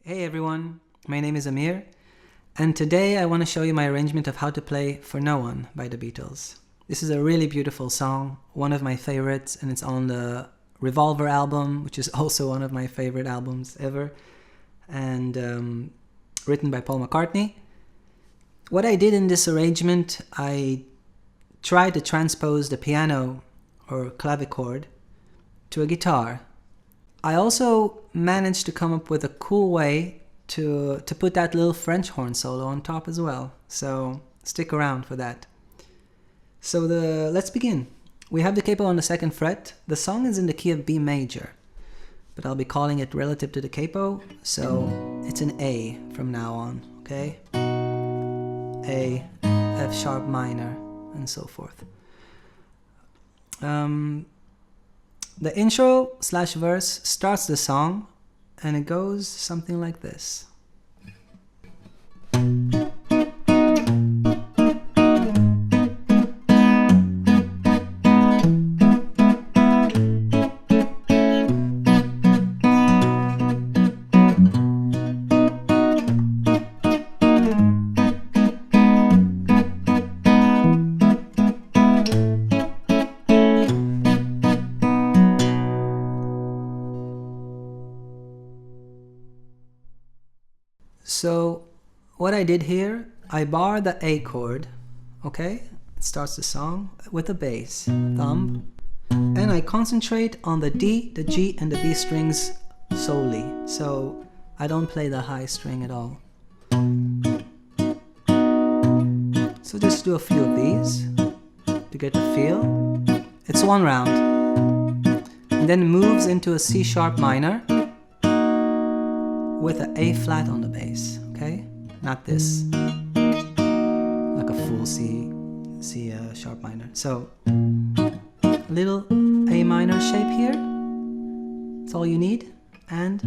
Hey everyone, my name is Amir, and today I want to show you my arrangement of how to play For No One by the Beatles. This is a really beautiful song, one of my favorites, and it's on the Revolver album, which is also one of my favorite albums ever, and written by Paul McCartney. What I did in this arrangement, I tried to transpose the piano or clavichord to a guitar. I also managed to come up with a cool way to put that little French horn solo on top as well. So stick around for that. So let's begin. We have the capo on the 2nd fret. The song is in the key of B major, but I'll be calling it relative to the capo, so it's an A from now on, okay? A, F sharp minor, and so forth. The intro/verse starts the song, and it goes something like this. So what I did here, I bar the A chord, okay? It starts the song with a bass, thumb, and I concentrate on the D, the G, and the B strings solely. So I don't play the high string at all. So just do a few of these to get the feel. It's one round. And then it moves into a C sharp minor with an A flat on the bass, okay? Not this, like a full C sharp minor. So, little A minor shape here. That's all you need. And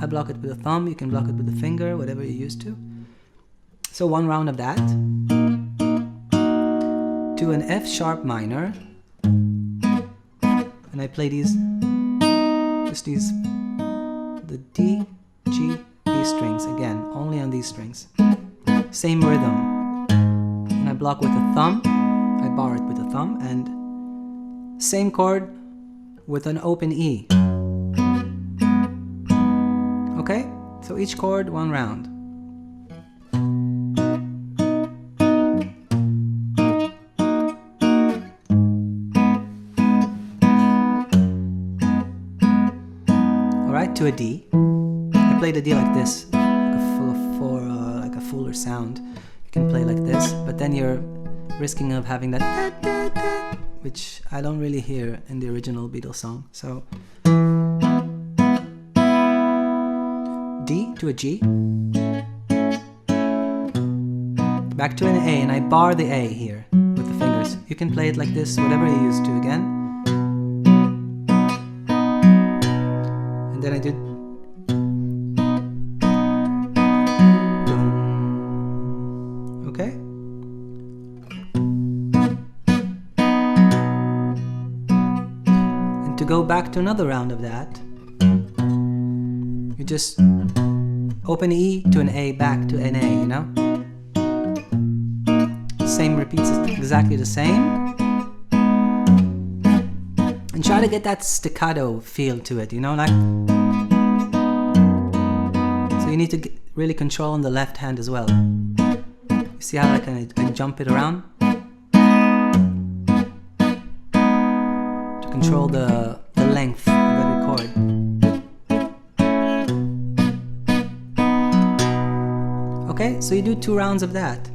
I block it with a thumb. You can block it with a finger, whatever you're used to. So one round of that. To an F sharp minor. And I play these, the D, G, B strings again, only on these strings. Same rhythm. And I block with a thumb, I bar it with a thumb, and same chord with an open E. Okay? So each chord, one round. Alright, to a D. Play the D like this, like a fuller sound. You can play like this, but then you're risking of having that da, da, da, which I don't really hear in the original Beatles song. So D to a G, back to an A, and I bar the A here with the fingers. You can play it like this, whatever you're used to again. And then I do okay? And to go back to another round of that, you just open E to an A, back to an A, you know? Same repeats exactly the same. And try to get that staccato feel to it, you know, like. So you need to really control on the left hand as well. See how I can jump it around? To control the length of every chord. Okay, so you do 2 rounds of that.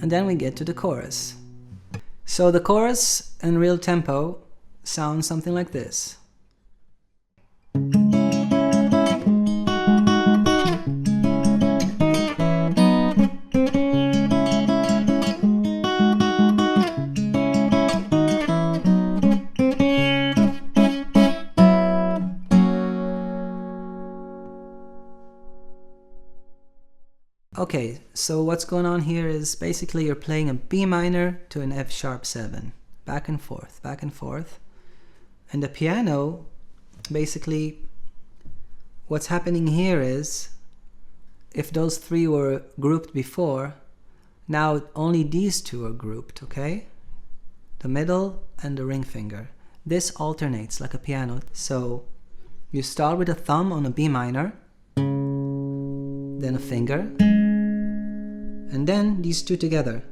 And then we get to the chorus. So the chorus in real tempo sounds something like this. Okay, so what's going on here is basically you're playing a B minor to an F sharp 7. Back and forth, back and forth. And the piano, basically, what's happening here is if those three were grouped before, now only these two are grouped, okay? The middle and the ring finger. This alternates like a piano. So you start with a thumb on a B minor, then a finger, and then these two together.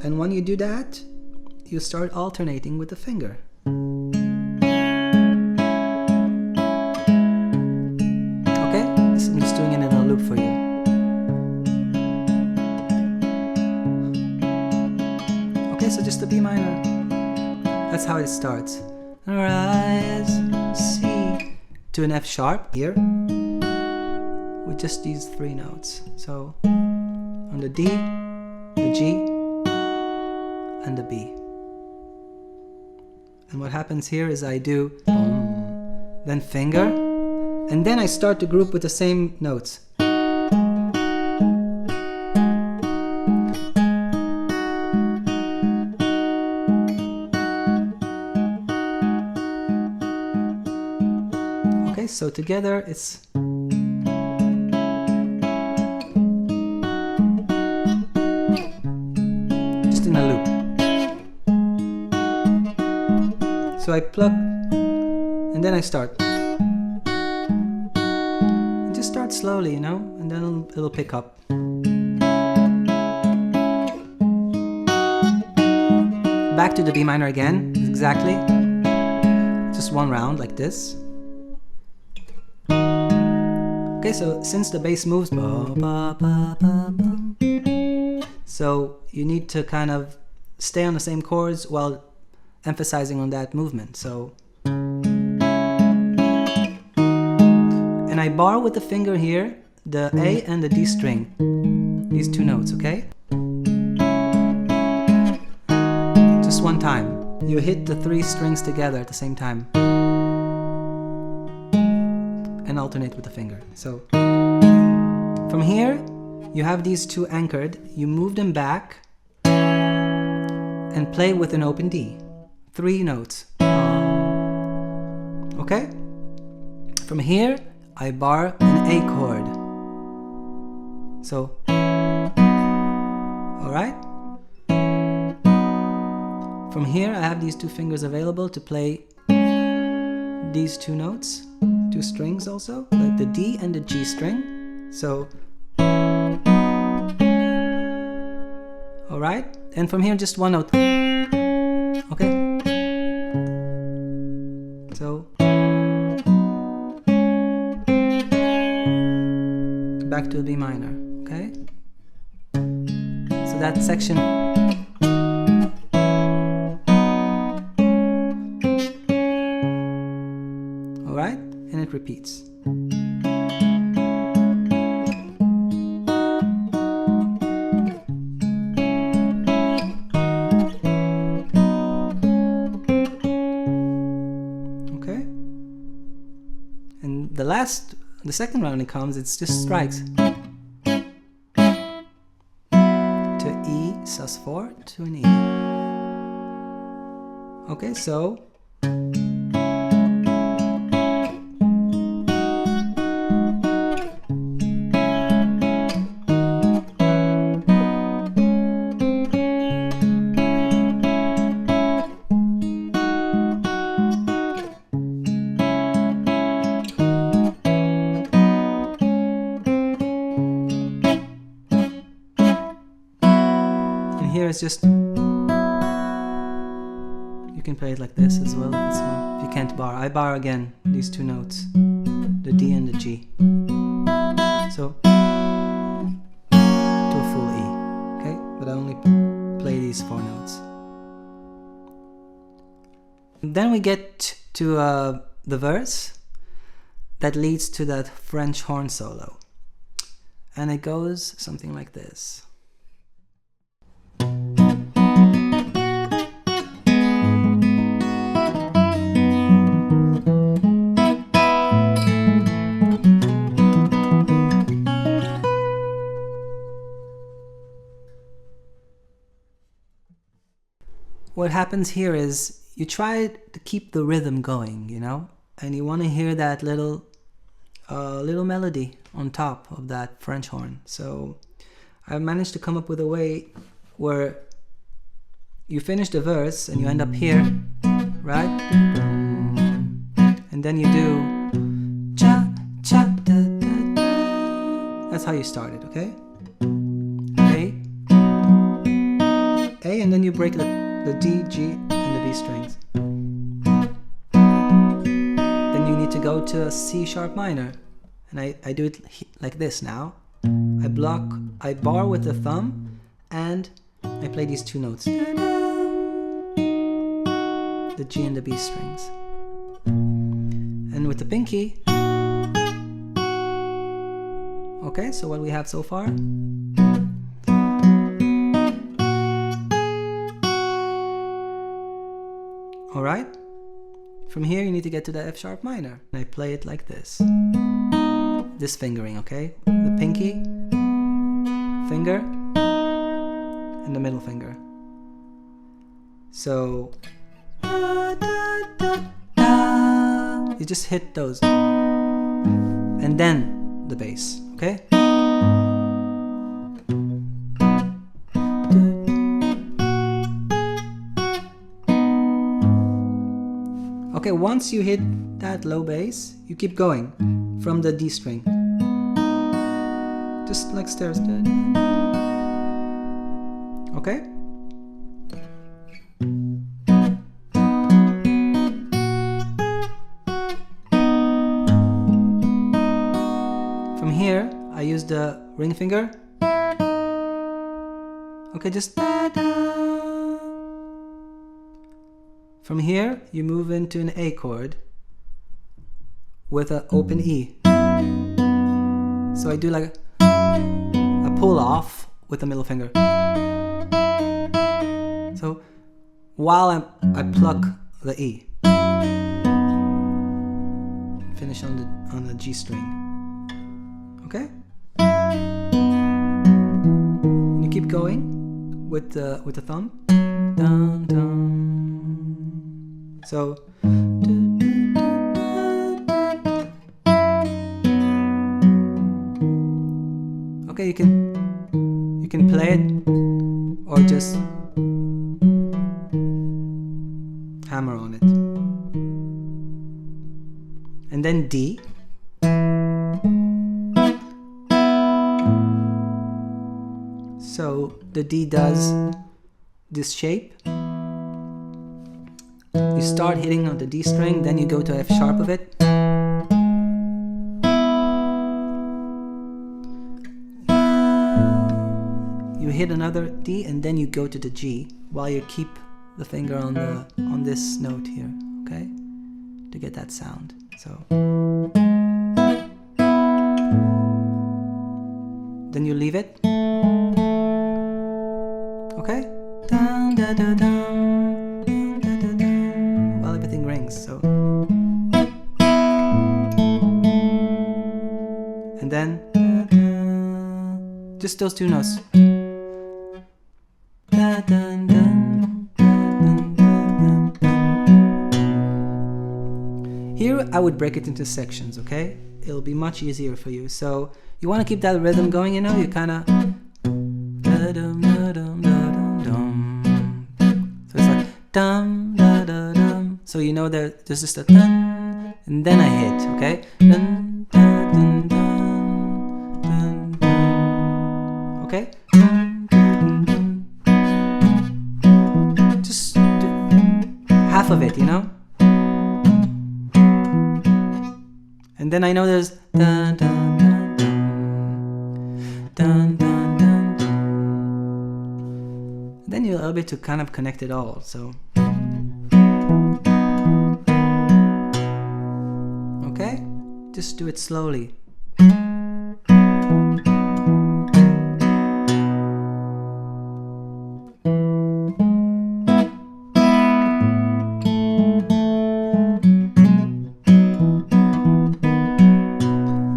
And when you do that, you start alternating with the finger. Okay? I'm just doing it in a loop for you. Okay, so just the B minor. That's how it starts. Rise, C, to an F sharp here, with just these three notes. So on the D, the G, and the B. And what happens here is I do boom, then finger, and then I start to group with the same notes. Okay, so together it's just in a loop. So I pluck and then I start. And just start slowly, you know, and then it'll pick up. Back to the B minor again, exactly. Just one round like this. Okay, so since the bass moves, so you need to kind of stay on the same chords while emphasizing on that movement. So, and I bar with the finger here the A and the D string, these two notes, okay? Just one time. You hit the three strings together at the same time. And alternate with the finger. So from here you have these two anchored, you move them back and play with an open D. Three notes. Okay? From here I bar an A chord. So, alright? From here I have these two fingers available to play these two notes. Two strings also, like the D and the G string. So, alright, and from here just one note. Okay? So, back to the B minor, okay? So that section. Alright? And it repeats. Okay? And the second round it comes, it's just strikes. To E, sus4, to an E. Okay, so here it's just, you can play it like this as well if you can't bar. I bar again these two notes, the D and the G. So to a full E, okay? But I only play these four notes. Then we get to the verse that leads to that French horn solo, and it goes something like this. What happens here is you try to keep the rhythm going, you know, and you want to hear that little a little melody on top of that French horn. So I managed to come up with a way where you finish the verse and you end up here, right? And then you do cha cha da da da. That's how you start it, okay? A, and then you break the D, G, and the B strings. Then you need to go to a C sharp minor, and I do it like this now. I bar with the thumb, and I play these two notes, the G and the B strings. And with the pinky, okay, so what we have so far? Alright, from here you need to get to the F sharp minor. And I play it like this. This fingering, okay? The pinky, finger, and the middle finger. So, you just hit those. And then the bass, okay? Okay, once you hit that low bass, you keep going from the D string. Just like stairs. Okay? From here, I use the ring finger. Okay, just da-da. From here, you move into an A chord with an open E. So I do like a pull off with the middle finger. So while I pluck the E, finish on the G string. Okay? And you keep going with the thumb. Dun, dun. So okay, you can play it or just hammer on it. And then D. So the D does this shape. You start hitting on the D string, then you go to F sharp of it. You hit another D and then you go to the G while you keep the finger on this note here, okay? To get that sound. So then you leave it. Okay? Dun, dun, dun, dun, dun, dun, dun, dun. While everything rings, so. And then just those two notes. Dun, dun, dun, dun, dun, dun. Here I would break it into sections, okay? It'll be much easier for you. So you want to keep that rhythm going, you know? You kind of. So it's like dum da da dum. So you know there's just a dun, and then I hit, okay? Dun, dun, dun, dun, dun, dun. Okay? Just half of it, you know? And then I know there's dun dun dun dun dun dun dun. Then you're able to kind of connect it all. So okay, just do it slowly.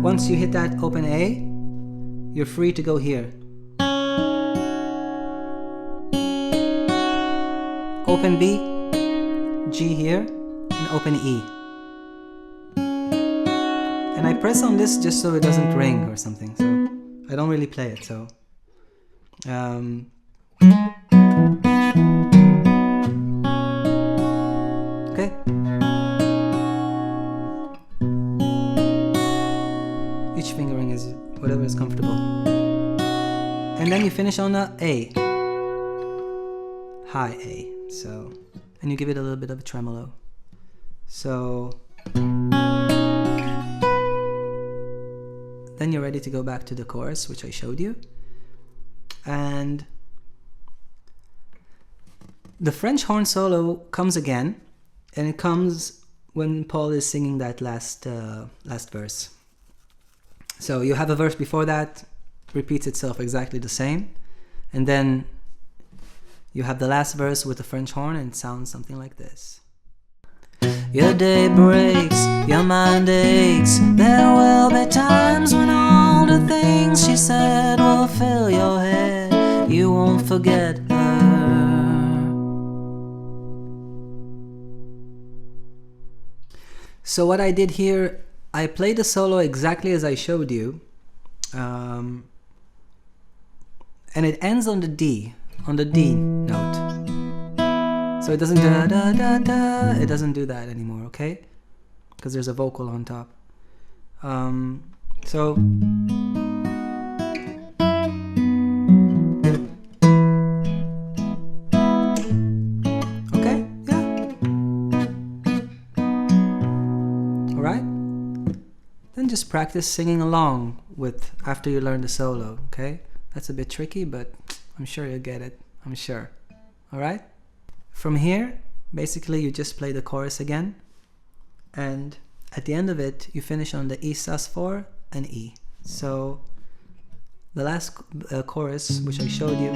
Once you hit that open A, you're free to go here. Open B, G here, and open E. And And I press on this just so it doesn't ring or something, so I don't really play it, so okay. Each fingering is whatever is comfortable. And then you finish on a A. High A. So, and you give it a little bit of a tremolo. So then you're ready to go back to the chorus, which I showed you. And the French horn solo comes again, and it comes when Paul is singing that last verse. So you have a verse before that, repeats itself exactly the same, and then you have the last verse with the French horn, and it sounds something like this. Your day breaks, your mind aches. There will be times when all the things she said will fill your head. You won't forget her. So what I did here, I played the solo exactly as I showed you, and it ends on the D note. So it doesn't da da da da, it doesn't do that anymore, okay? Because there's a vocal on top. So okay, yeah. Alright? Then just practice singing along with after you learn the solo, okay? That's a bit tricky, but I'm sure you'll get it. I'm sure. Alright? From here, basically you just play the chorus again, and at the end of it you finish on the E sus4 and E. So the last chorus, which I showed you,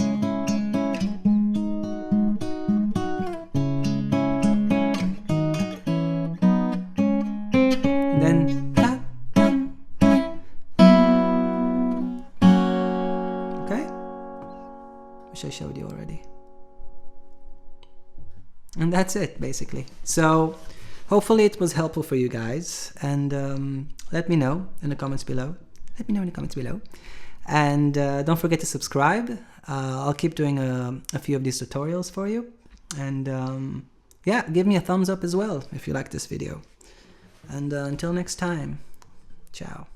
and then okay, which I showed you already. And that's it, basically. So hopefully it was helpful for you guys, and let me know in the comments below. And don't forget to subscribe. I'll keep doing a few of these tutorials for you, and yeah, give me a thumbs up as well if you like this video. And until next time, ciao.